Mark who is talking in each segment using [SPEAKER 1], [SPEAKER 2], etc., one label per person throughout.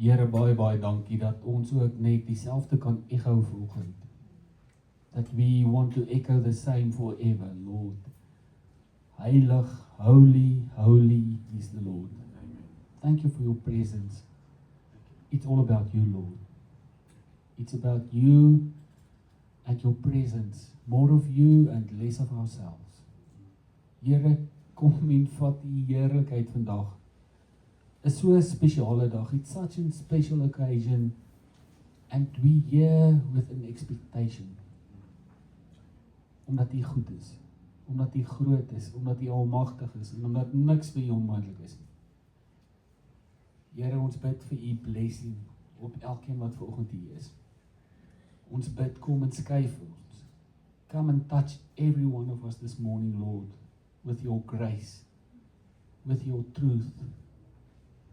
[SPEAKER 1] Here, baie dankie dat ons ook net dieselfde kan echo vanoggend. That we want to echo the same forever, Lord. Heilig, holy, holy is the Lord. Thank you for your presence. It's all about you, Lord. It's about you and your presence. More of you and less of ourselves. Here, kom en vat die heerlikheid vandag. Is so 'n spesiale dag. It's such a special occasion. And we here with an expectation. Omdat hy goed is. Omdat hy groot is. Omdat hy almagtig is. En omdat niks vir jou onmoontlik is nie. Here, ons bid vir u blessing op elkeen wat vanoggend hier is. Ons bid, kom en skuif ons. Come and touch every one of us this morning, Lord, with your grace, with your truth,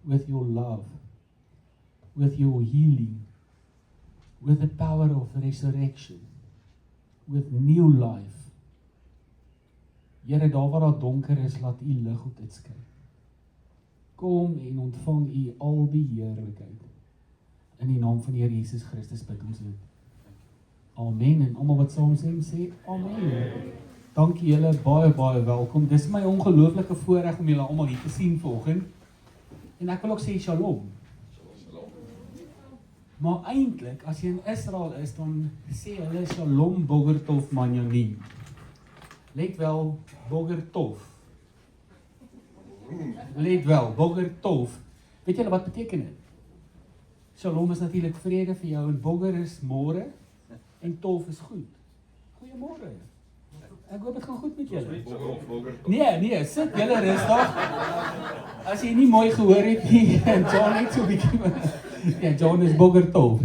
[SPEAKER 1] with your love, with your healing, with the power of resurrection, with new life. Here, daar waar daar donker is, laat u lig op dit skyn. Kom en ontvang u al die heerlikheid. In die naam van die Here Jesus Christus bid ons dit. Amen. En almal wat saam sê amen. Dankie julle, baie welkom. Dis my ongelooflike voorreg om julle almal hier te sien vanoggend. En ek wil ook sê shalom. Maar eintlik, as jy in Israel is, dan sê hulle shalom boker tov manjanim. Let wel, boker tov. Let wel, boker tov. Weet julle wat beteken dit? Shalom is natuurlik vrede vir jou en boker is môre en tov is goed. Goeiemôre. Ek hoop dit gaan goed met julle. Nee, sit julle rustig. As jy nie mooi gehoor het nie, John het so 'n bietjie. Ja, John is boker tov.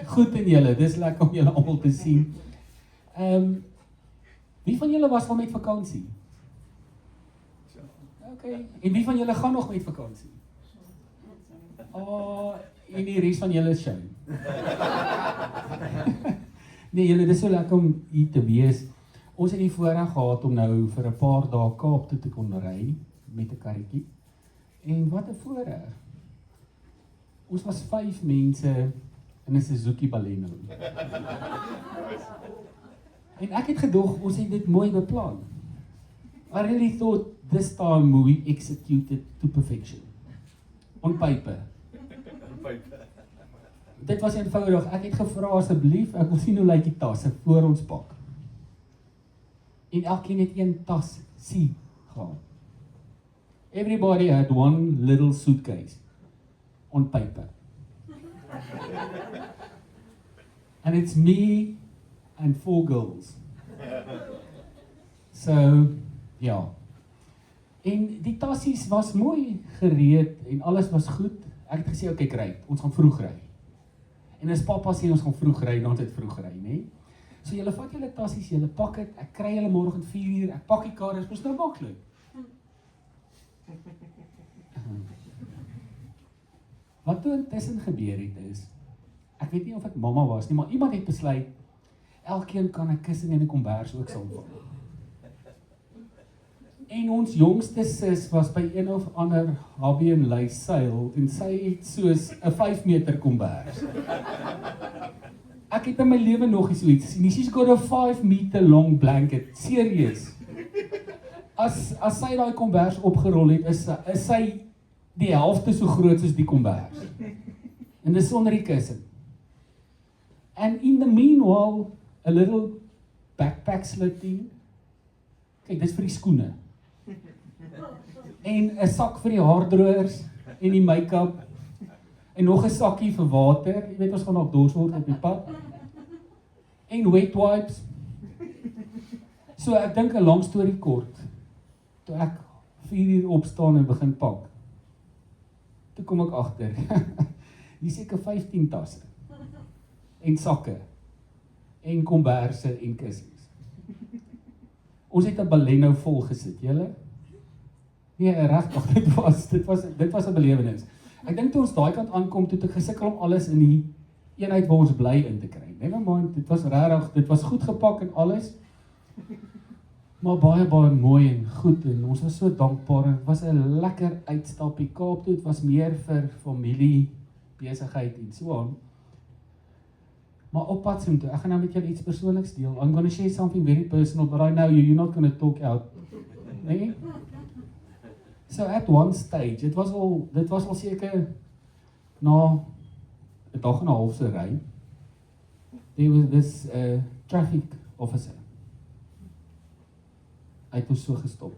[SPEAKER 1] Goed in julle. Dis lekker om julle almal te sien. Wie van julle was al met vakansie? Okay. En wie van julle gaan nog met vakansie? En die res van julle is shy. Nee, julle, dis so lekker om hier te wees. Ons het die voorreg gehad om nou vir 'n paar dae Kaap toe te kon ry met 'n karretjie. En wat 'n voorreg. Ons was 5 mense in 'n Suzuki Baleno. En ek het gedog ons het dit mooi beplan. I really thought this time we executed to perfection. On paper. Dit was eenvoudig. Ek het gevra asseblief, ek wil sien hoe lyk die tasse voor ons pak. En elkeen het een tas gehad. Everybody had one little suitcase on paper. And it's me and 4 girls. So, ja. En die tassies was mooi gereed en alles was goed. Ek het gesê, okay, ry, ons gaan vroeg ry. En as pappa sê ons gaan vroeg ry, dan het vroeg ry, né? So julle vat julle tassies, julle pak dit, ek kry hulle môre 4 uur, ek pak die kar, dit is nou maklik. Wat toe intussen gebeur het is, ek weet nie of dit mamma was nie, maar iemand het besluit, elkeen kan 'n kussing en 'n kombers ook saamvat. En ons jongste sis was by een of ander hobby en lys seil en sy het soos 'n 5 meter kombers. Ek het in my lewe nog nie so iets gesien. She's got a 5 meter long blanket. Serieus. As sy daai kombers opgerol het, is sy die helfte so groot soos die kombers. En dis sonder die kussing. And in the meanwhile, a little backpack slitting. Kyk, dis vir die skoene. En 'n sak vir die haardroërs en die make-up. En nog 'n sakkie vir water. Jy weet ons gaan dalk dors word op die pad. En wet wipes. So ek dink 'n lang storie kort. Toe ek 4 uur opstaan en begin pak. Toe kom ek agter. Hier seker 15 tasse. En sakke. En komberse en kussings. Ons het 'n Baleno vol gesit, julle. Nee, regtig, dit was 'n belewenis. Ek dink toe ons daai kant aankom, toe het ek gesukkel om alles in die eenheid waar ons bly in te kry. Never mind, dit was regtig, dit was goed gepak en alles. Maar baie mooi en goed en ons was so dankbaar en dit was 'n lekker uitstapie Kaap toe. Dit was meer vir familie besigheid en so aan. Maar op pad soontoe, ek gaan nou met julle iets persoonliks deel. I'm going to share something very personal, but I know you're not going to talk out. Nee? So at one stage, dit was al seker na 'n dag en 'n half se ry. There was this traffic officer. Hy het ons so gestop.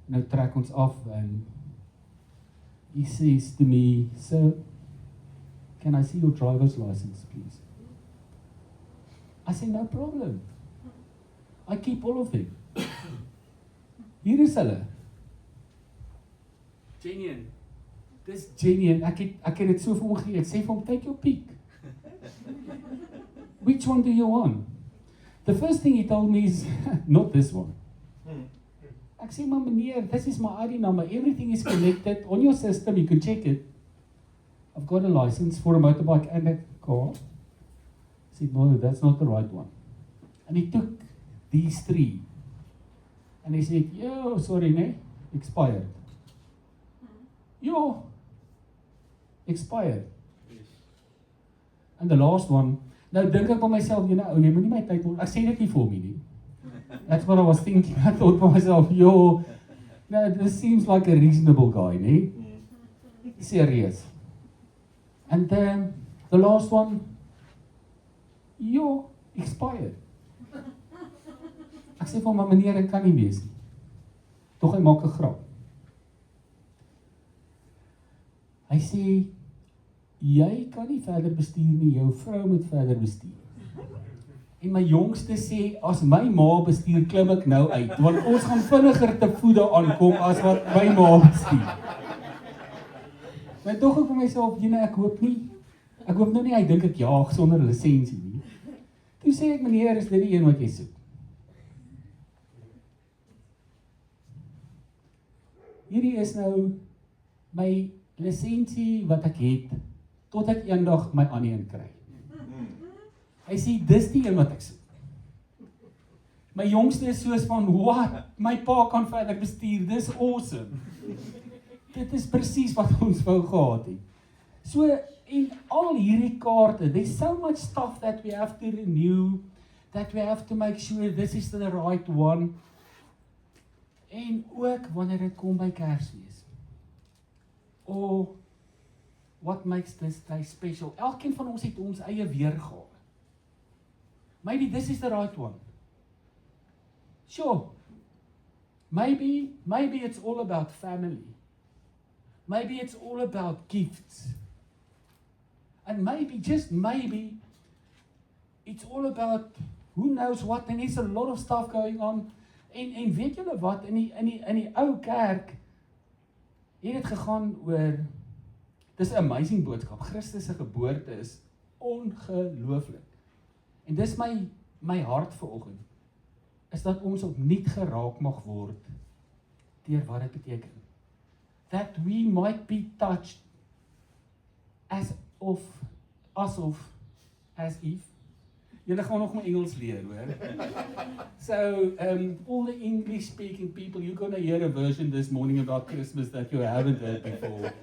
[SPEAKER 1] Nou trek ons af en he says to me, "Sir, can I see your driver's license, please?" I say, "No problem. I keep all of them." Hier is hulle. Genuine. Dis genuine. Ek het dit so vir hom gegee. Ek sê vir hom, "Take your pick. Which one do you want?" The first thing he told me is, "Not this one." Ek sê, "Maar meneer, this is my ID number. Everything is connected on your system. You can check it. I've got a license for a motorbike and a car." I said, "No, that's not the right one." And he took these three. And he said, "Yo, sorry, nee, expired." Yo, expired. And the last one, nou dink ek by myself, jy moenie my tyd ek sê dit nie vir my nie. That's what I was thinking. I thought by myself, yo, no, this seems like a reasonable guy, nee? Serious. And then the last one, yo, expired. Ek sê vir my meneer, ek kan nie wees nie. Tog hy maak 'n grap. Hy sê, "Jy kan nie verder bestuur nie, jou vrou moet verder bestuur." En my jongste sê, "As my ma bestuur, klim ek nou uit, want ons gaan vinniger te voede aankom as wat my ma bestuur." Maar tog ek vir myself, ek hoop nou nie hy dink ek jaag sonder lisensie nie. Toe sê ek, "Meneer, is dit die een wat jy soek?" Hierdie is nou my lisensie wat ek het, tot ek eendag my ander een kry. Hy sê, "Dis die een wat ek soek." My jongste is soos van, "What? My pa kan verder bestuur, dis awesome." Dit is presies wat ons wou gehad het. So, en al hierdie kaarte, there's so much stuff that we have to renew, that we have to make sure this is the right one. En ook wanneer dit kom by Kersfees. Or what makes this day special? Elkeen van ons het ons eie weergawe. Maybe this is the right one. Sure. Maybe it's all about family. Maybe it's all about gifts. And maybe, just maybe, it's all about who knows what, and there's a lot of stuff going on. En weet julle wat, in die ou kerk, het dit gegaan oor, dis 'n amazing boodskap, Christus se geboorte is ongelooflik. En dis my hart vanoggend, is dat ons opnuut geraak mag word, deur wat dit beteken. That we might be touched, as if, julle gaan nog my Engels leer, hoor. So, all the English-speaking people, you're going to hear a version this morning about Christmas that you haven't heard before.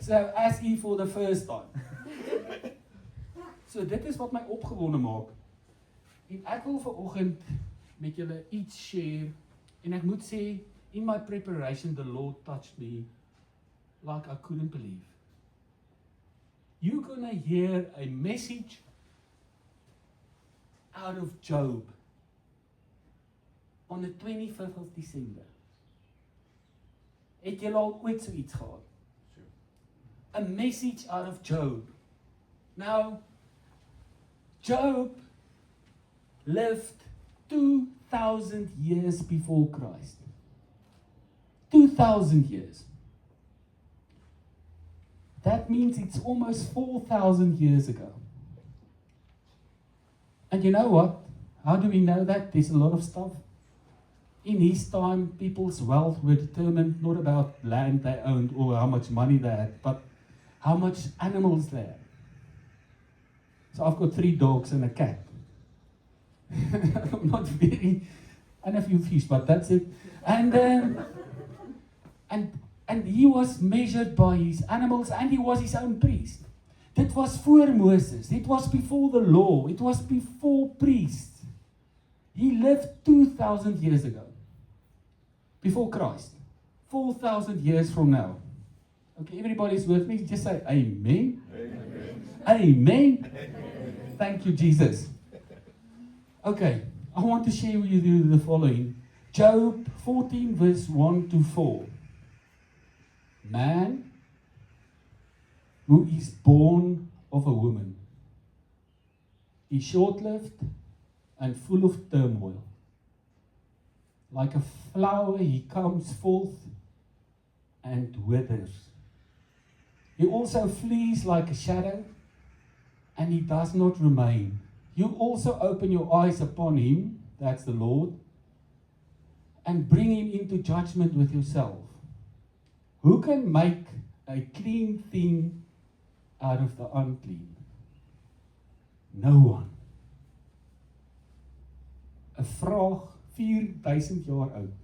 [SPEAKER 1] So, as if for the first time. So, dit is wat my opgewonde maak. En ek wil vanoggend met julle iets share, en ek moet sê, in my preparation, the Lord touched me like I couldn't believe. You're going to hear a message out of Job on the 25th of December. Het julle al ooit so iets gehad? A message out of Job. Now, Job lived 2,000 years before Christ. 2,000 years. That means it's almost 4,000 years ago. And you know what? How do we know that? There's a lot of stuff. In his time, people's wealth were determined not about land they owned or how much money they had, but how much animals they had. So I've got 3 dogs and a cat. I'm not very, and a few fish, but that's it. And And he was measured by his animals and he was his own priest. Dit was voor Moses. It was before the law. It was before priests. He lived 2,000 years ago. Before Christ. 4,000 years from now. Okay, everybody's with me. Just say amen. Amen. Thank you, Jesus. Okay, I want to share with you the following. Job 14 verse 1 to 4. Man who is born of a woman is short-lived and full of turmoil. Like a flower he comes forth and withers. He also flees like a shadow, and he does not remain. You also open your eyes upon him, that's the Lord, and bring him into judgment with yourself. Who can make a clean thing out of the unclean? No one. 'n vraag 4000 jaar oud.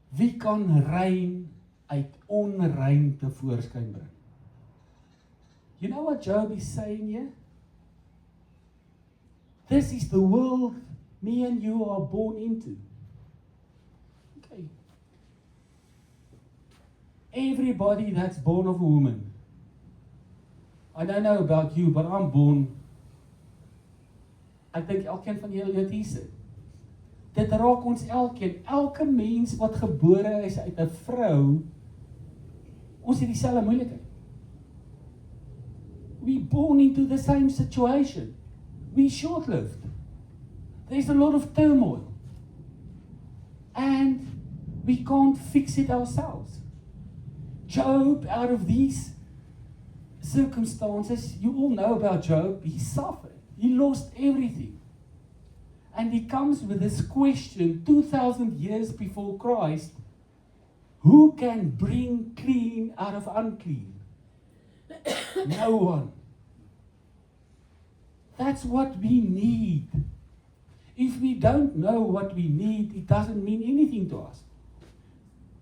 [SPEAKER 1] Wie kan rein uit onrein tevoorskyn bring? You know what Job is saying here? This is the world me and you are born into. Okay. Everybody that's born of a woman. I don't know about you, but I'm born. Ek dink elkeen van julle wat hier sit. Dit raak ons elkeen. Elke mens wat gebore is uit 'n vrou, ons het dieselfde moeilikheid. We born into the same situation. We short-lived. There's a lot of turmoil. And we can't fix it ourselves. Job, out of these circumstances, you all know about Job, he suffered. He lost everything. And he comes with this question 2,000 years before Christ, who can bring clean out of unclean? No one. That's what we need. If we don't know what we need, it doesn't mean anything to us.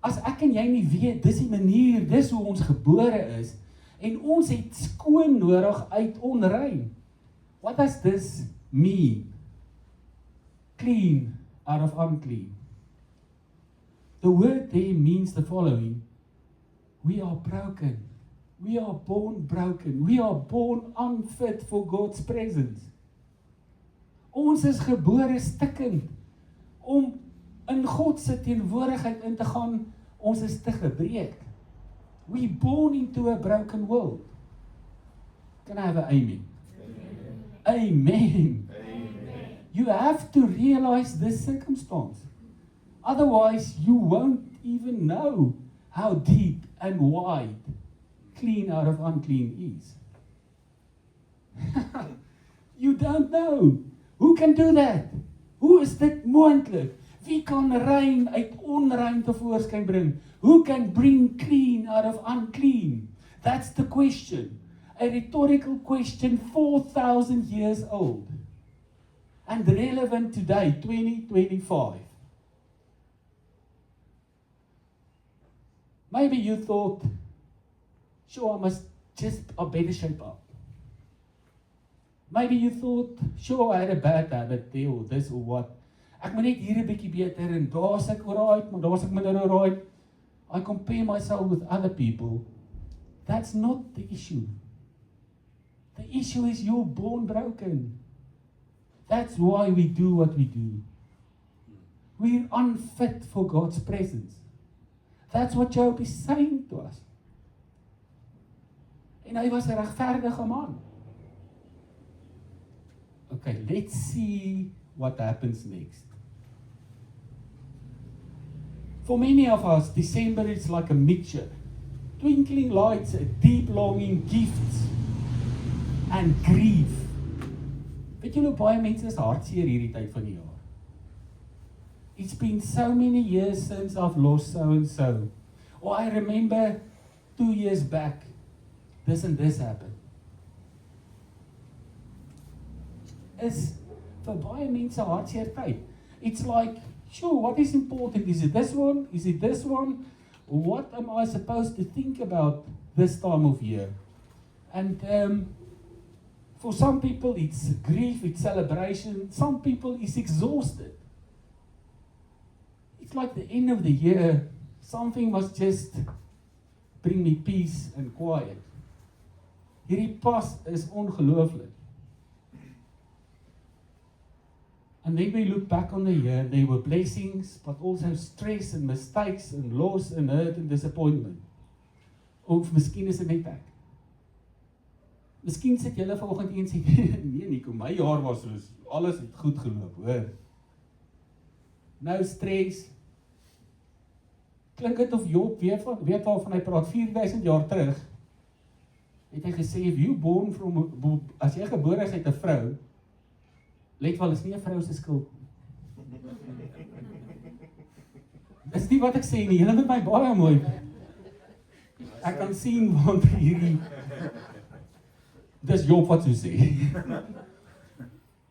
[SPEAKER 1] As ek en jy nie weet, dis die manier, dis hoe ons gebore is, en ons het skoon nodig uit onrein. What does this mean? Clean out of unclean. The word there means the following. We are broken. We are born broken. We are born unfit for God's presence. Ons is gebore stikkend om in God se teenwoordigheid in te gaan. Ons is te gebreek. We born into a broken world. Can I have an amen? Amen. Amen. You have to realize this circumstance. Otherwise, you won't even know how deep and wide clean out of unclean is. You don't know. Who can do that? Hoe is dit moontlik? Wie kan rein uit onrein tevoorskyn bring? Who can bring clean out of unclean? That's the question. A rhetorical question 4,000 years old. And relevant today, 2025. Maybe you thought, sure, I must just better shape up. Maybe you thought, sure, I had a bad habit there or this or what. Ek moet net hier 'n bietjie beter en daar's ek alright, maar daar's ek minder alright. I compare myself with other people. That's not the issue. The issue is you're born broken. That's why we do what we do. We're unfit for God's presence. That's what Job is saying to us. En hy was 'n regverdige man. Okay, let's see what happens next. For many of us, December is like a mixture. Twinkling lights, a deep longing, gifts, and grief. Weet julle hoe baie mense is hartseer hierdie tyd van die jaar? It's been so many years since I've lost so and so. Or I remember 2 years back, this and this happened. Is vir baie mense hartseer tyd. It's like, sure, what is important? Is it this one? Is it this one? what am I supposed to think about this time of year? And for some people it's grief, it's celebration. Some people it's exhausted. It's like the end of the year. Something must just bring me peace and quiet. Hierdie pas is ongelooflik. And then we look back on the year, there were blessings, but also stress and mistakes and loss and hurt and disappointment. Of miskien is dit net ek. Miskien sit julle vanoggend een sê, nee Nico, my jaar was soos, alles het goed geloop, hoor. Nou stres. Klink dit of Job weet waarvan hy praat, 4000 jaar terug, het hy gesê, if you born from, as jy gebore is uit 'n vrou, let wel, is nie 'n vrou se skuld. Dis nie wat ek sê nie, julle moet my baie mooi. Ek kan sien want hierdie, dis Job wat so sê.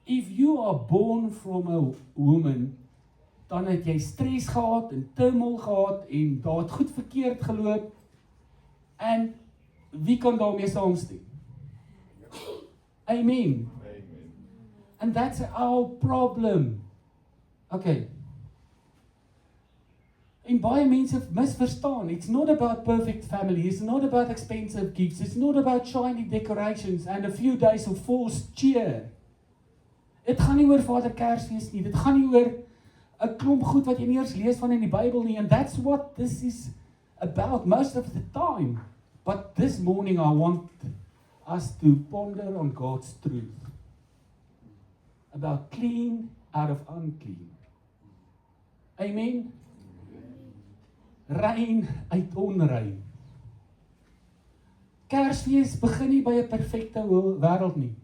[SPEAKER 1] If you are born from a woman, dan het jy stres gehad en turmoil gehad en daar het goed verkeerd geloop. En wie kan daarmee saamstem? Amen. And that's our problem. Okay. En baie mense misverstaan. It's not about perfect family. It's not about expensive gifts. It's not about shiny decorations and a few days of forced cheer. Dit gaan nie oor Vader Kersfees nie. Dit gaan nie oor 'n klomp goed wat jy nie eers lees van in die Bybel nie. And that's what this is about most of the time. But this morning I want us to ponder on God's truth. About clean out of unclean. Amen. Rein uit onrein. Kersfees begin nie by 'n perfekte wêreld nie.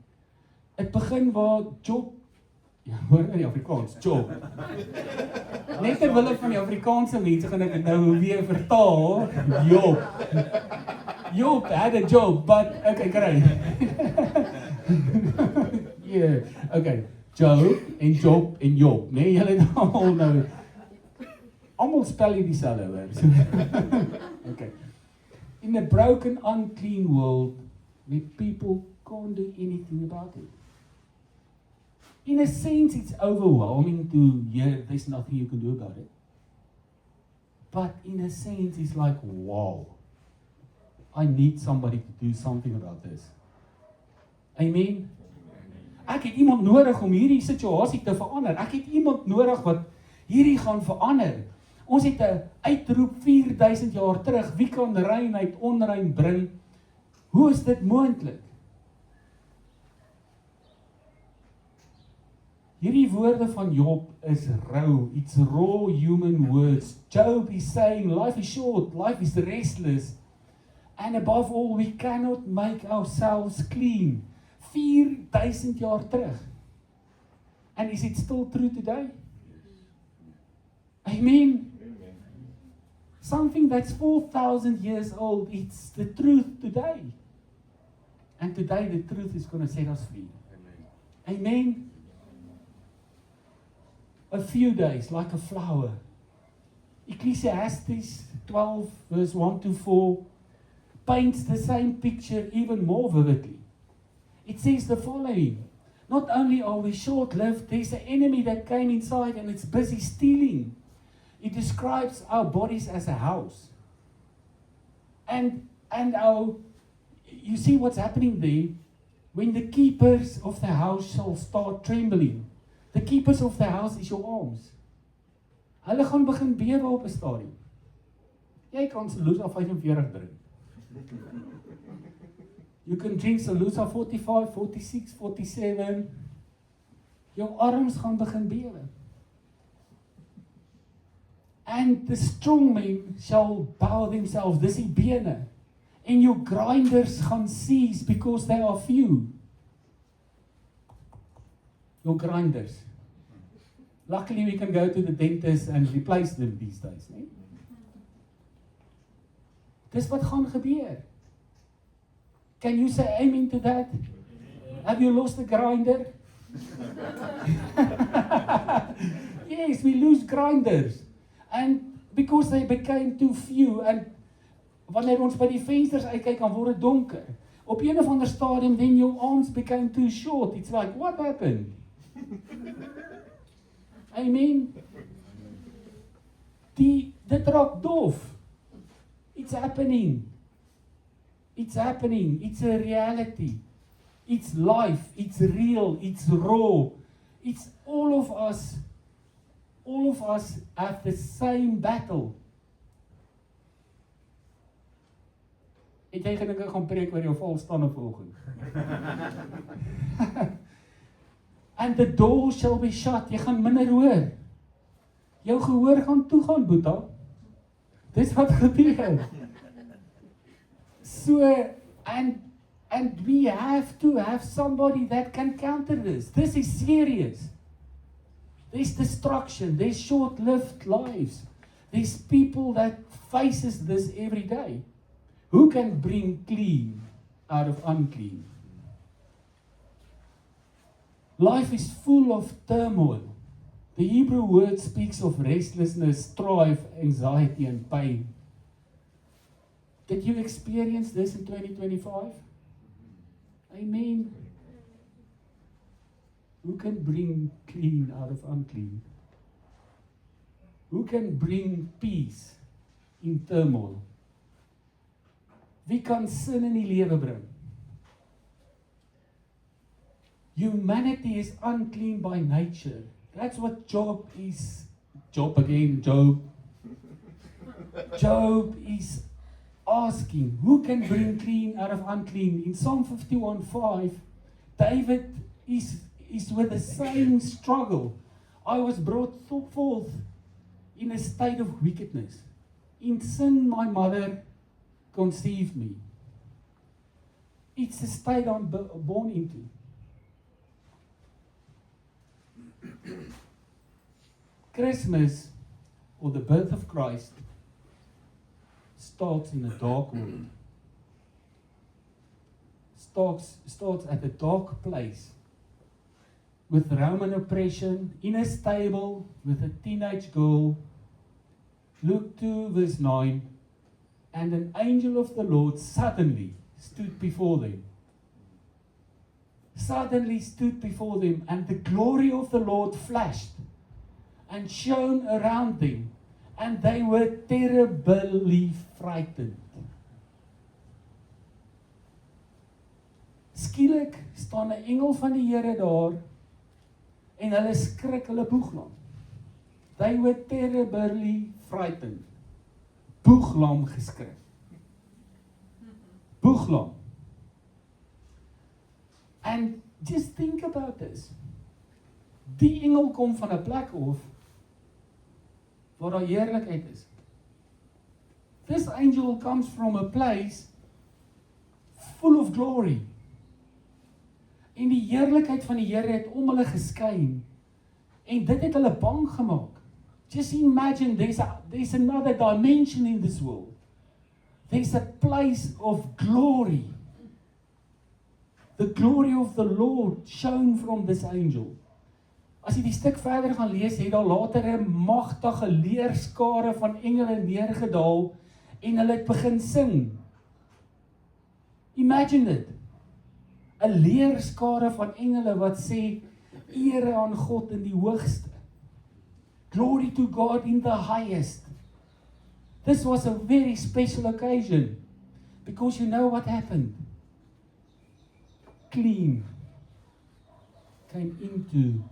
[SPEAKER 1] Dit begin waar Job, ja, hoor in die Afrikaans, Job. Net terwille van die Afrikaanse mense gaan ek dit nou weer vertaal, Job. Job had a job, but okay, great. Yeah, okay. Job en Job en Job. Nee, julle het almal nou. Almal spel jy dieselfde hoor. Okay. In a broken, unclean world, where people can't do anything about it. In a sense, it's overwhelming to hear there's nothing you can do about it. But in a sense, it's like, wow, I need somebody to do something about this. Amen? Ek het iemand nodig om hierdie situasie te verander. Ek het iemand nodig wat hierdie gaan verander. Ons het 'n uitroep 4000 jaar terug. Wie kan rein uit onrein bring? Hoe is dit moontlik? Hierdie woorde van Job is rou. It's raw human words. Job is saying life is short, life is restless. And above all, we cannot make ourselves clean. 4000 jaar terug. And is it still true today? Amen. Something that's 4,000 years old, it's the truth today. And today the truth is going to set us free. Amen. Amen. A few days, like a flower. Ecclesiastes 12, verse 1 to 4, paints the same picture even more vividly. It says the following: not only are we short-lived, there's an enemy that came inside and it's busy stealing. It describes our bodies as a house. And you see what's happening there? When the keepers of the house shall start trembling. The keepers of the house is your arms. Hulle gaan begin bewe op 'n stadium. Jy kan Salusa 45 drink. You can drink Salusa 45, 46, 47. Jou arms gaan begin bewe. And the strong men shall bow themselves, dis die bene. And your grinders gaan cease because they are few. Your grinders. Luckily we can go to the dentist and replace them these days, nee? Dis wat gaan gebeur. Can you say amen to that? Have you lost a grinder? Yes, we lose grinders. And Because they became too few. And wanneer ons by die vensters uitkyk, dan word dit donker. Op een of ander stadium, then your arms became too short. It's like, what happened? Amen. Dit raak dof. It's happening. It's happening. It's a reality. It's life. It's real. It's raw. It's all of us have the same battle. Het jy gedink ek gaan preek oor jou valstande volgende? And the door shall be shut. Jy gaan minder hoor. Jou gehoor gaan toegaan, Boeta. Dis wat gebeur. So, and we have to have somebody that can counter this. This is serious. There's destruction. There's short-lived lives. There's people that faces this every day. Who can bring clean out of unclean? Life is full of turmoil. The Hebrew word speaks of restlessness, strife, anxiety, and pain. Did you experience this in 2025? Amen. Who can bring clean out of unclean? Who can bring peace in turmoil? Wie kan sin in die lewe bring? Humanity is unclean by nature. That's what Job is. Job is asking, who can bring clean out of unclean? In Psalm 51:5, David is with the same struggle. I was brought forth in a state of wickedness. In sin my mother conceived me. It's a state I'm born into. Christmas, or the birth of Christ, starts in a dark world. Starts at a dark place, with Roman oppression, in a stable, with a teenage girl. Luke 2 verse 9, and an angel of the Lord suddenly stood before them. Suddenly stood before them, and the glory of the Lord flashed and shone around them, and they were terribly frightened. Skielik staan 'n engel van die Here daar en hulle skrik hulle boeglam. They were terribly frightened. Boeglam geskrik. Boeglam. And just think about this. Die engel kom van 'n plek af waar daar heerlikheid is. This angel comes from a place full of glory. En die heerlikheid van die Here het om hulle geskyn. En dit het hulle bang gemaak. Just imagine there's another dimension in this world. There's a place of glory. The glory of the Lord shone from this angel. As jy die stuk verder gaan lees, het daar later 'n magtige leerskare van engele neergedaal en hulle het begin sing. Imagine it. 'n Leerskare van engele wat sê, ere aan God in die hoogste. Glory to God in the highest. This was a very special occasion, because you know what happened? Clean came into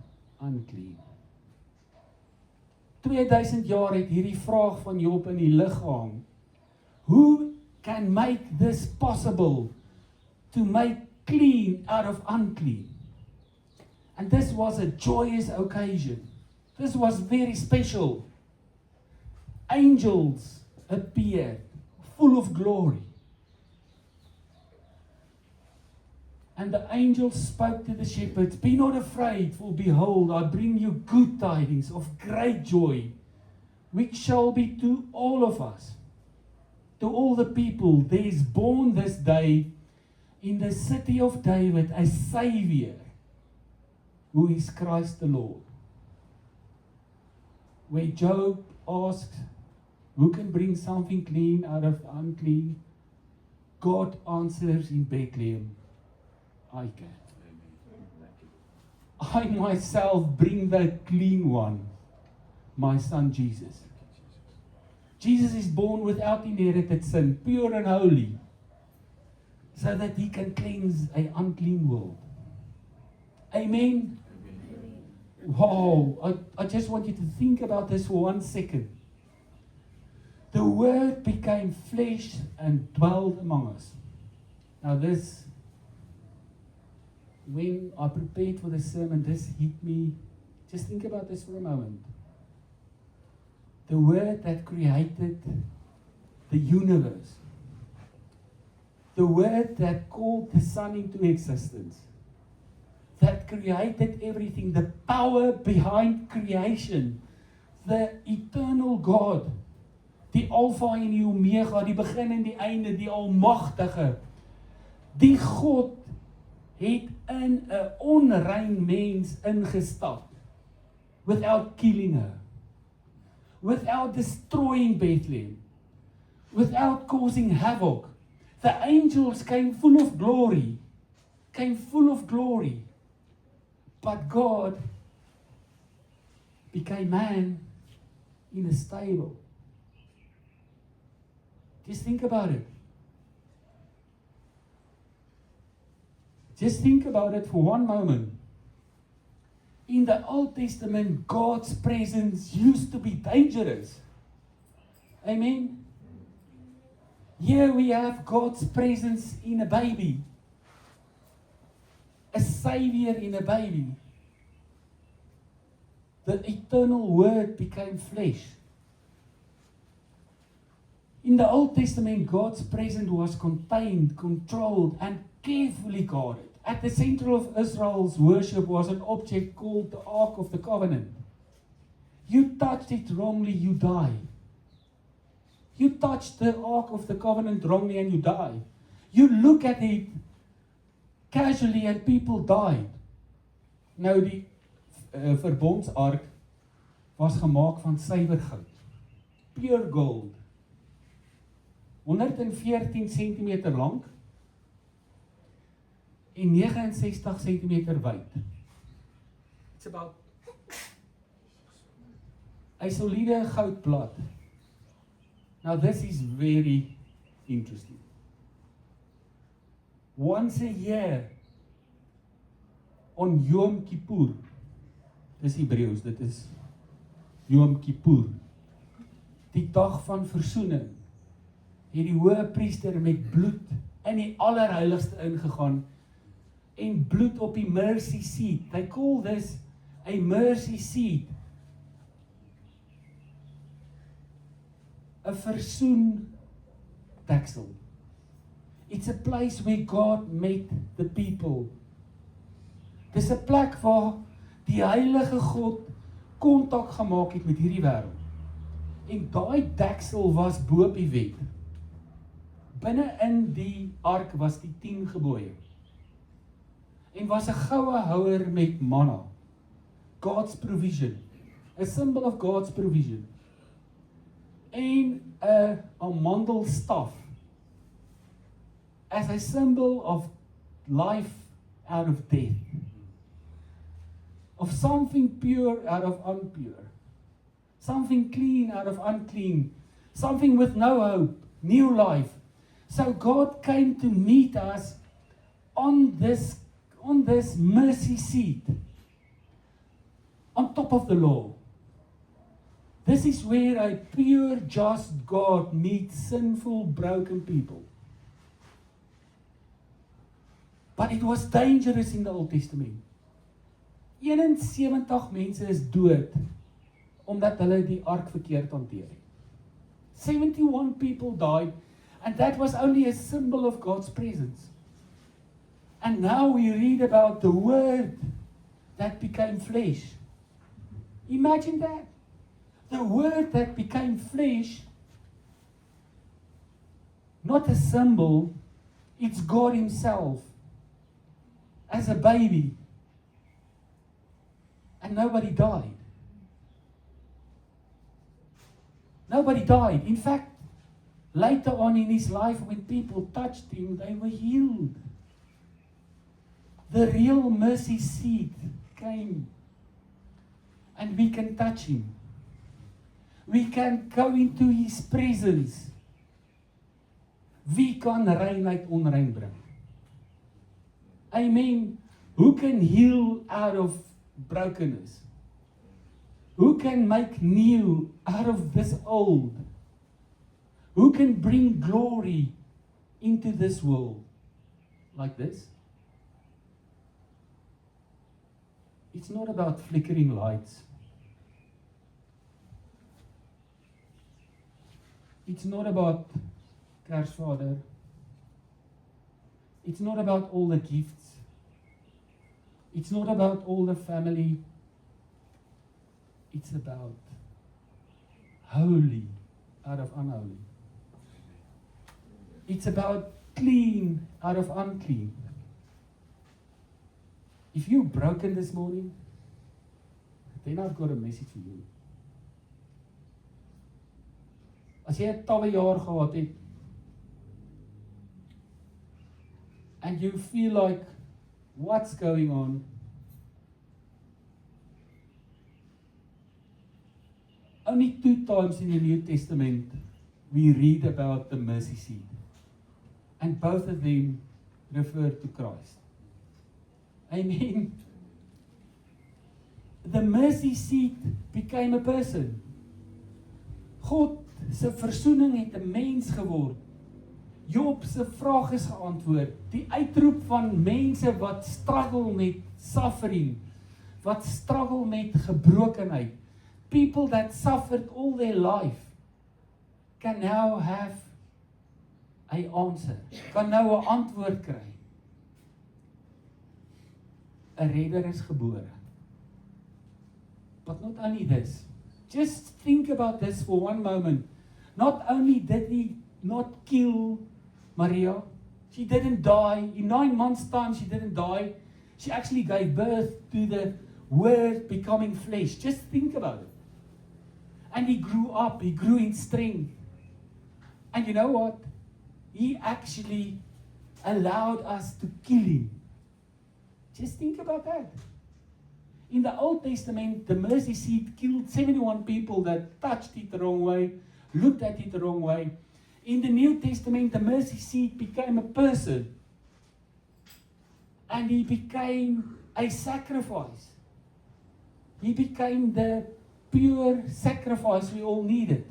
[SPEAKER 1] unclean. 2000 jaar het hierdie vraag van Job in die lug gehang. Who can make this possible to make clean out of unclean? And this was a joyous occasion. This was very special. Angels appeared, full of glory. And the angels spoke to the shepherds, be not afraid, for behold, I bring you good tidings of great joy, which shall be to all of us, to all the people. There is born this day in the city of David a Savior, who is Christ the Lord. Where Job asked, Who can bring something clean out of the unclean? God answers in Bethlehem, I can. I myself bring the clean one, my son Jesus. Jesus is born without inherited sin, pure and holy, so that he can cleanse an unclean world. Amen? Wow, I just want you to think about this for 1 second. The Word became flesh and dwelled among us. Now this, when I prepared for the sermon, this hit me. Just think about this for a moment. The Word that created the universe. The Word that called the sun into existence. That created everything. The power behind creation. The eternal God. Die Alpha en die Omega, die begin en die einde, die Almagtige. Die God het in 'n onrein mens ingestap. Without killing her. Without destroying Bethlehem. Without causing havoc. The angels came full of glory. But God became man in a stable. Just think about it. Just think about it for one moment. In the Old Testament, God's presence used to be dangerous. Amen? Here we have God's presence in a baby. A Savior in a baby. The eternal Word became flesh. In the Old Testament, God's presence was contained, controlled, and carefully guarded. At the center of Israel's worship was an object called the Ark of the Covenant. You touched it wrongly, you die. You touched the Ark of the Covenant wrongly and you die. You look at it casually and people died. Nou die verbondsark was gemaak van suiwer goud. Pure gold. 114 cm lank en 69 cm wyd. It's about 'n soliede goudblad. Now this is very interesting. Once a year on Yom Kippur, dis Hebreëus, dit is Yom Kippur, die dag van versoening, het die hoëpriester met bloed in die allerheiligste ingegaan en bloed op die mercy seat. They call this a mercy seat. 'n versoendeksel. It's a place where God met the people. Dis 'n plek waar die heilige God kontak gemaak het met hierdie wêreld. En daai deksel was bo op die wet. Binne in die ark was die 10 gebooie. En was 'n goue houer met manna. God's provision. A symbol of God's provision. En 'n amandelstaf. As a symbol of life out of death. Of something pure out of impure. Something clean out of unclean. Something with no hope, new life. So God came to meet us on this mercy seat. On top of the law. This is where a pure, just God meets sinful, broken people. But it was dangerous in the Old Testament. 71 mense is dood, omdat hulle die ark verkeerd hanteer het. 71 people died, and that was only a symbol of God's presence. And now we read about the Word that became flesh. Imagine that. The Word that became flesh, not a symbol, it's God Himself, as a baby. And nobody died. Nobody died. In fact, later on in his life, when people touched him, they were healed. The real mercy seat came. And we can touch him. We can go into his presence. Wie kan rein uit onrein bring? Amen. Who can heal out of brokenness? Who can make new out of this old? Who can bring glory into this world like this? It's not about flickering lights. It's not about Kersvader. It's not about all the gifts. It's not about all the family. It's about holy out of unholy. It's about clean out of unclean. If you're broken this morning, then I've got a message for you. As jy 'n tawwe jaar gehad het, and you feel like, what's going on? Only 2 times in the New Testament we read about the mercy seat. And both of them refer to Christ. Amen. The mercy seat became a person. God se versoening het 'n mens geword. Job se vraag is geantwoord. Die uitroep van mense wat struggle met suffering, wat struggle met gebrokenheid. People that suffered all their life can now have an answer. Kan nou 'n antwoord kry. 'n Redder is gebore. But not only this. Just think about this for one moment. Not only did he not kill Maria, she didn't die. In 9 months' time, she didn't die. She actually gave birth to the Word becoming flesh. Just think about it. And he grew up, he grew in strength. And you know what? He actually allowed us to kill him. Just think about that. In the Old Testament, the mercy seat killed 71 people that touched it the wrong way, looked at it the wrong way. In the New Testament, the mercy seat became a person. And he became a sacrifice. He became the pure sacrifice we all needed.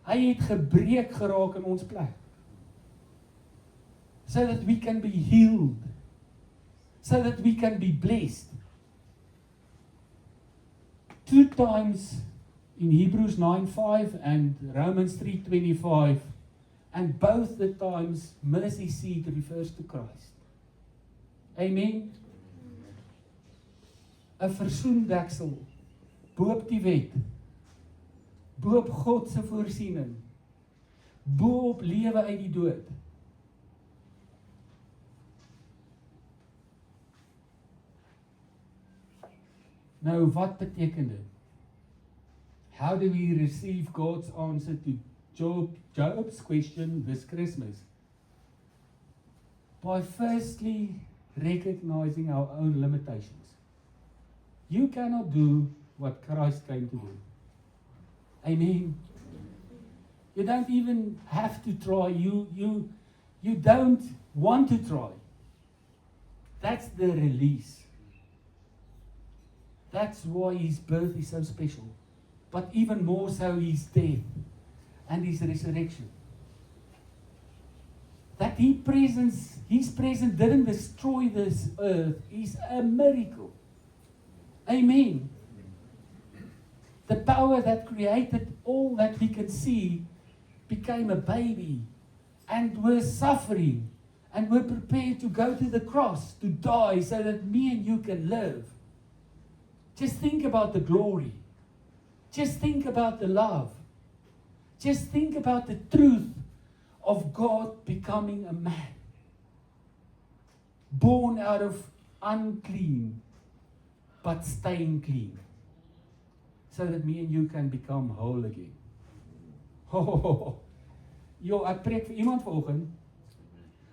[SPEAKER 1] Hy het gebreek geraak in ons plek. So that we can be healed. So that we can be blessed. 2 times in Hebrews 9:5 and Romans 3:25, and both the times mercy seat refers to Christ. Amen. 'n Versoendeksel bo-op die wet, bo-op God se voorsiening, bo-op lewe uit die dood. Nou, wat beteken dit? How do we receive God's answer to Job's question this Christmas? By firstly recognizing our own limitations. You cannot do what Christ came to do. Amen. You don't even have to try. You don't want to try. That's the release. That's why his birth is so special. But even more so his death and his resurrection. That his presence didn't destroy this earth is a miracle. Amen. The power that created all that we can see became a baby and were suffering and were prepared to go to the cross to die so that me and you can live. Just think about the glory. Just think about the love. Just think about the truth of God becoming a man. Born out of unclean, but staying clean. So that me and you can become whole again. Yo, ek preek vir iemand vanoggend.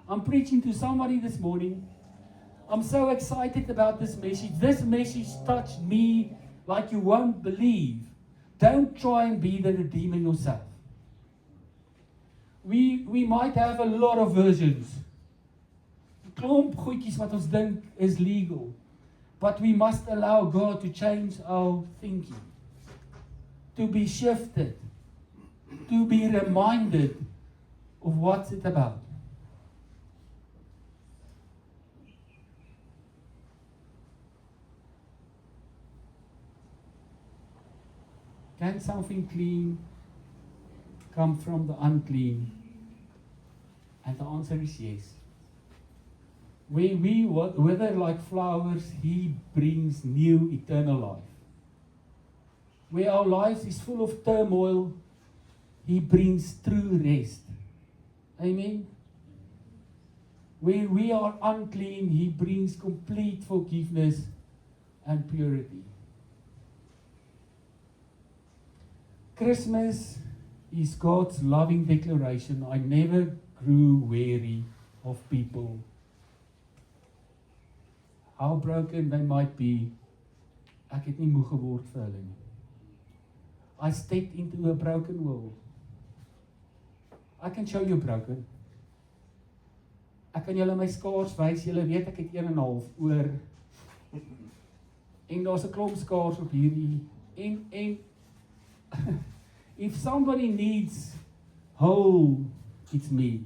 [SPEAKER 1] I'm preaching to somebody this morning. I'm so excited about this message. This message touched me like you won't believe. Don't try and be the redeemer yourself. We might have a lot of versions. Klomp goedjies wat ons dink is legal. But we must allow God to change our thinking. To be shifted. To be reminded of what's it about. Can something clean come from the unclean? And the answer is yes. When we wither like flowers, He brings new eternal life. Where our lives is full of turmoil, He brings true rest. Amen. Where we are unclean, He brings complete forgiveness and purity. Christmas is God's loving declaration. I never grew weary of people. How broken they might be, ek het nie moeg geword vir hulle nie. I stepped into a broken world. I can show you broken. Ek kan julle my skaars wys, julle weet ek het 1.5 oor. En daar's 'n klomp skaars op hierdie en if somebody needs whole, it's me.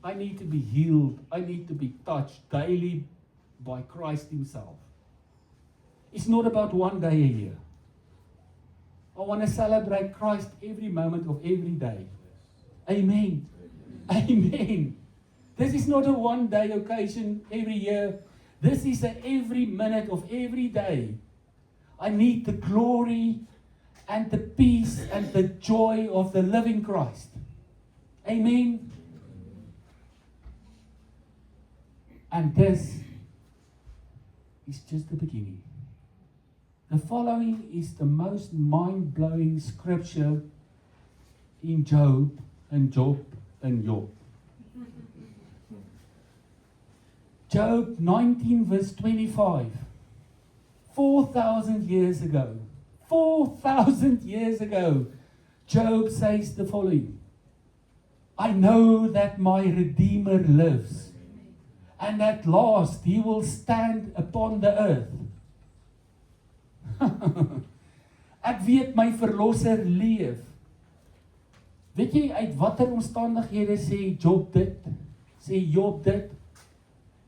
[SPEAKER 1] I need to be healed. I need to be touched daily by Christ Himself. It's not about one day a year. I want to celebrate Christ every moment of every day. Amen. Amen. This is not a one-day occasion every year. This is a every minute of every day. I need the glory and the peace and the joy of the living Christ. Amen. And this is just the beginning. The following is the most mind-blowing scripture in Job and Job and Job. Job 19 verse 25. 4,000 years ago. 4,000 years ago, Job says the following. I know that my Redeemer lives, and at last He will stand upon the earth. Ek weet my verlosser leef. Weet jy uit watter omstandighede sê Job dit? Sê Job dit?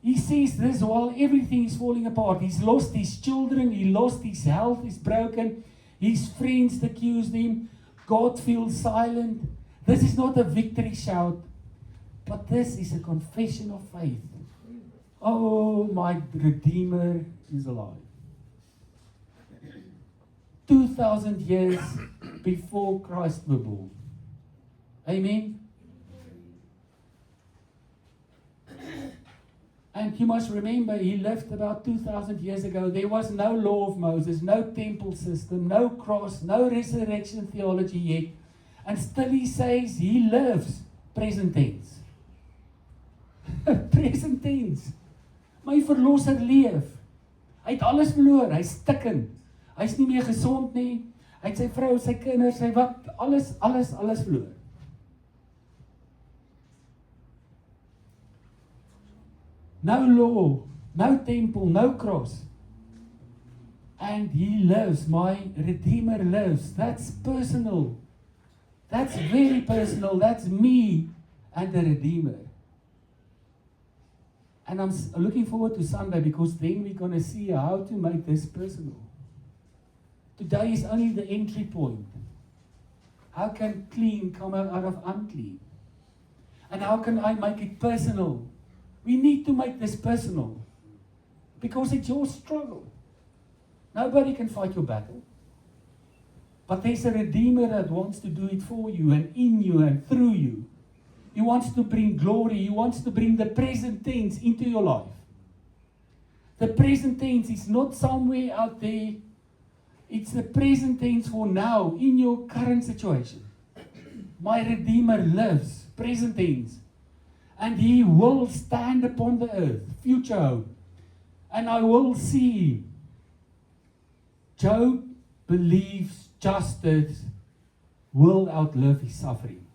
[SPEAKER 1] He says this while everything is falling apart. He's lost his children, he lost his health is broken, his friends accused him, God feels silent. This is not a victory shout, but this is a confession of faith. Oh, my Redeemer is alive. 2,000 years before Christ was born. Amen. And you must remember, He lived about 2,000 years ago. There was no law of Moses, no temple system, no cross, no resurrection theology yet. And still He says He lives. Present tense. Present tense. My verlosser leef. Hy het alles verloor, hy's stikkend. Hy's nie meer gesond nie. Hy het sy vrou, sy kinders, sy wat, alles verloor. No law, no temple, no cross. And He lives, my Redeemer lives. That's personal. That's very personal. That's me and the Redeemer. And I'm looking forward to Sunday because then we're going to see how to make this personal. Today is only the entry point. How can clean come out of unclean? And how can I make it personal? We need to make this personal because it's your struggle. Nobody can fight your battle. But there's a Redeemer that wants to do it for you and in you and through you. He wants to bring glory. He wants to bring the present tense into your life. The present tense is not somewhere out there. It's the present tense for now in your current situation. My Redeemer lives, present tense. And he will stand upon the earth, future hope. And I will see him. Job believes justice will outlive his suffering.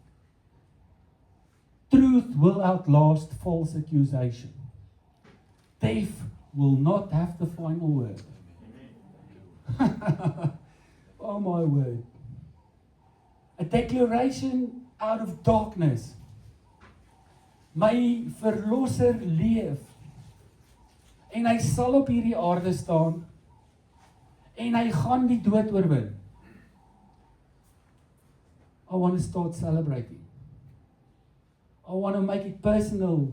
[SPEAKER 1] Truth will outlast false accusation. Death will not have the final word. Oh my word. A declaration out of darkness. My verlosser leef. En hy sal op hierdie aarde staan. En hy gaan die dood oorwin. I want to start celebrating. I want to make it personal.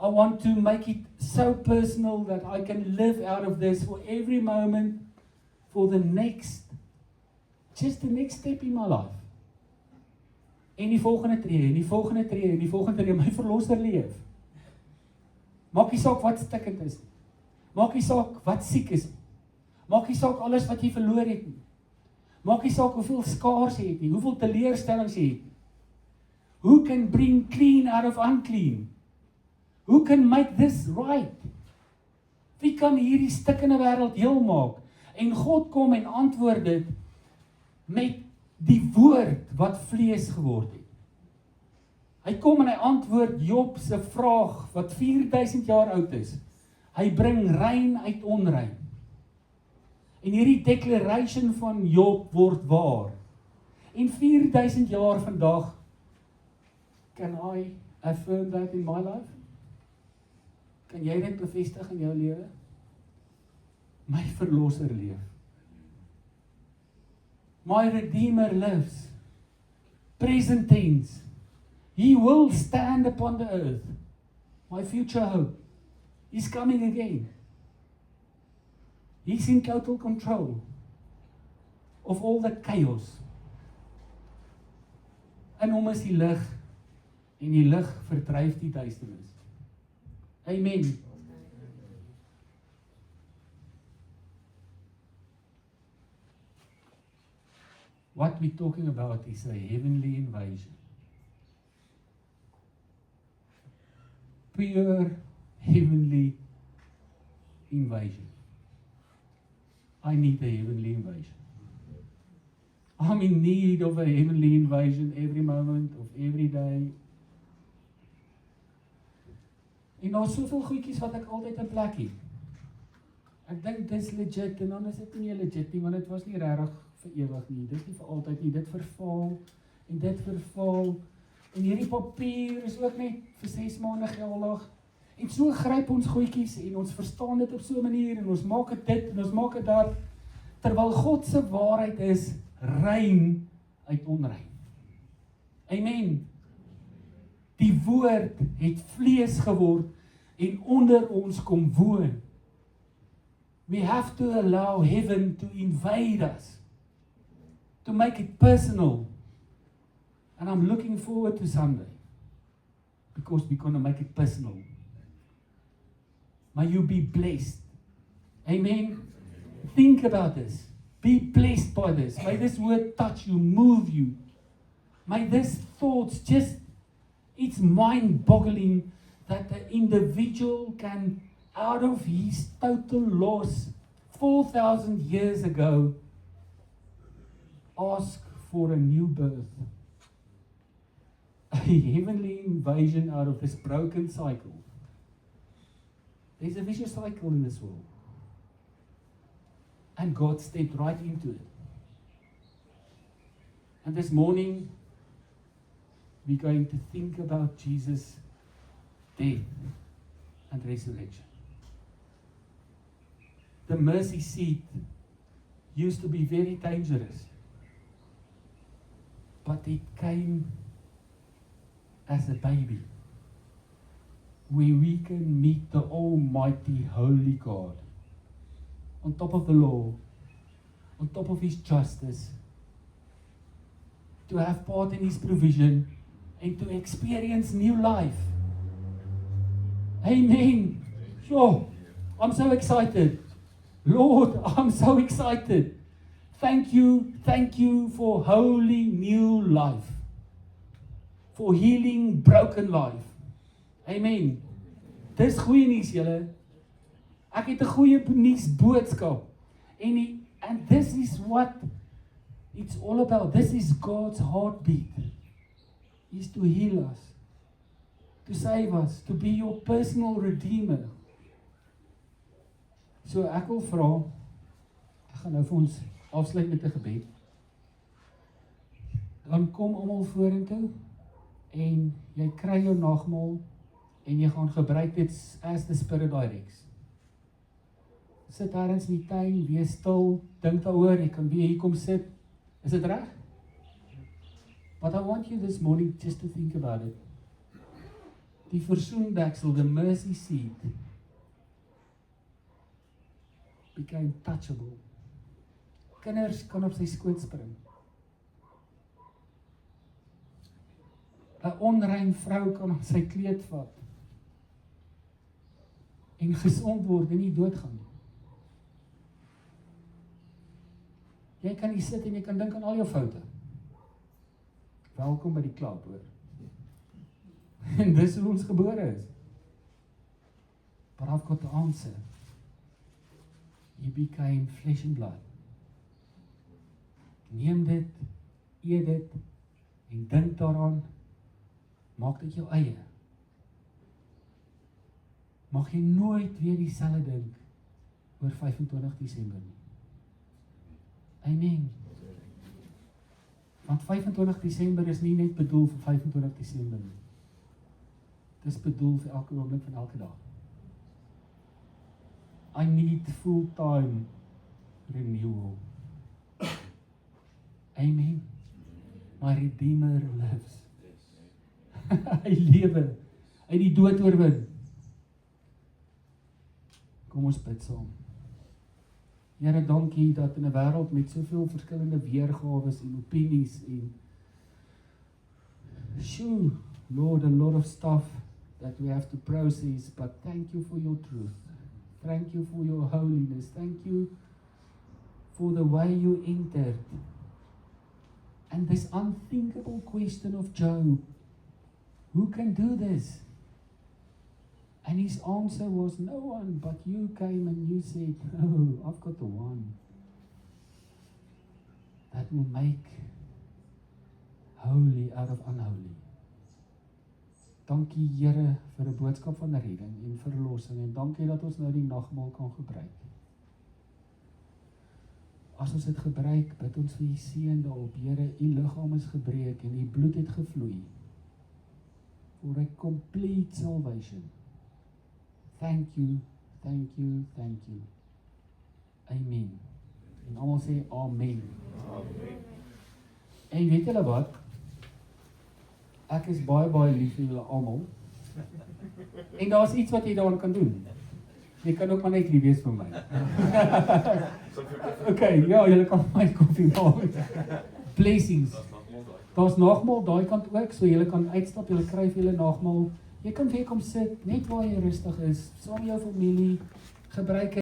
[SPEAKER 1] I want to make it so personal that I can live out of this for every moment, for the next, just the next step in my life. En die volgende tree, en die volgende tree, en die volgende tree, my verlosser leef. Maak nie saak wat stikkend is nie. Maak nie saak wat siek is nie. Maak nie saak alles wat jy verloor het nie. Maak nie saak hoeveel skaars jy het nie, hoeveel teleurstellings jy het nie. Who can bring clean out of unclean? Who can make this right? Wie kan hierdie stikkende wêreld heel maak? En God kom en antwoord dit met die woord wat vlees geword het. Hy kom en hy antwoord Job se vraag wat 4000 jaar oud is. Hy bring rein uit onrein. En hierdie declaration van Job word waar. En 4000 jaar vandag, can I affirm that in my life? Kan jy dit bevestig in jou lewe? My verlosser leef. My Redeemer lives. Present tense. He will stand upon the earth. My future hope. He's coming again. He's in total control of all the chaos. In hom is die lig, en die lig verdryf die duisternis. Amen. What we're talking about is a heavenly invasion. Pure heavenly invasion. I need a heavenly invasion. I'm in need of a heavenly invasion every moment of every day. En daar is soveel goedjies wat ek altyd in plek het. Ek dink dis legit en dan is dit nie legit nie, want dit was nie regtig vir ewig nie. Dit is nie vir altyd nie. Dit verval en dit verval. En hierdie papier is ook net vir 6 maande geldig. En so gryp ons goedjies en ons verstaan dit op so 'n manier en ons maak dit en ons maak dit dat terwyl God se waarheid is rein uit onrein. Amen. Die woord het vlees geword en onder ons kom woon. We have to allow heaven to invade us, to make it personal. And I'm looking forward to Sunday, because we're going to make it personal. May you be blessed. Amen. Think about this. Be blessed by this. May this word touch you, move you. May this thoughts just, it's mind-boggling that the individual can, out of his total loss 4,000 years ago, ask for a new birth. A heavenly invasion out of this broken cycle. There's a vicious cycle in this world. And God stepped right into it. And this morning, we're going to think about Jesus' death and resurrection. The mercy seat used to be very dangerous, but it came as a baby, where we can meet the Almighty Holy God, on top of the law, on top of His justice, to have part in His provision, and to experience new life. Amen. Sure. I'm so excited. Lord, I'm so excited. Thank you for holy new life. for healing broken life. Amen. Dis goeie nuus julle. Ek het 'n goeie nuus boodskap. And this is what it's all about. This is God's heartbeat. Is to heal us, to save us, to be your personal redeemer. So ek wil vra, ek gaan nou vir ons afsluit met 'n gebed. Dan kom almal vorentoe en jy kry jou nagmaal en jy gaan gebruik dit as the Spirit directs. Sit ergens in die tuin, wees stil, dink daaroor, jy kan weer hier kom sit. Is dit reg? But I want you this morning just to think about it. Die versoendeksel, the mercy seat, became touchable. Kinders kan op sy skoot spring. 'n Onrein vrou kan op sy kleed vat en gesond word en nie doodgaan nie. Jy kan hier sit en jy kan dink aan al jou foute. Welkom by die klub, hoor. En dis hoe ons gebore is. But I've got the answer. He became flesh and blood. Neem dit, eet dit, en dink daaraan, maak dit jou eie. Mag jy nooit weer dieselfde dink oor 25 Desember nie. Amen. Want 25 Desember is nie net bedoel vir 25 Desember nie. Dit is bedoel vir elke oomblik van elke dag. I need full-time renewal. Amen. My Redeemer lives. Hy lewe. Hy die dood oorwin. Kom ons bid saam. Here, dankie dat in 'n wêreld met soveel verskillende weergawes en opinies en Lord, a lot of stuff that we have to process, but thank you for your truth. Thank you for your holiness. Thank you for the way you entered. And this unthinkable question of Job, who can do this? And his answer was, no one, but you came and you said, no, I've got the one that will make holy out of unholy. Dankie Here vir 'n boodskap van redding en verlossing en dankie dat ons nou die nagmaal kan gebruik. As ons dit gebruik, bid ons vir u seën daarop. Here, u liggaam is gebreek en u bloed het gevloei for a complete salvation. Thank you, thank you, thank you. Amen. En almal sê amen. Amen. En weet julle wat? Ek is baie lief vir julle almal. En daar's iets wat jy daaraan kan doen. Jy kan ook maar net lief wees vir my. Okay, ja, julle kan my koffie maak. Blessings. Daar's nagmaal daai kant ook, so julle kan uitstap, julle kry vir julle nagmaal. Jy kan weer kom sit, net waar jy rustig is, saam met jou familie, gebruik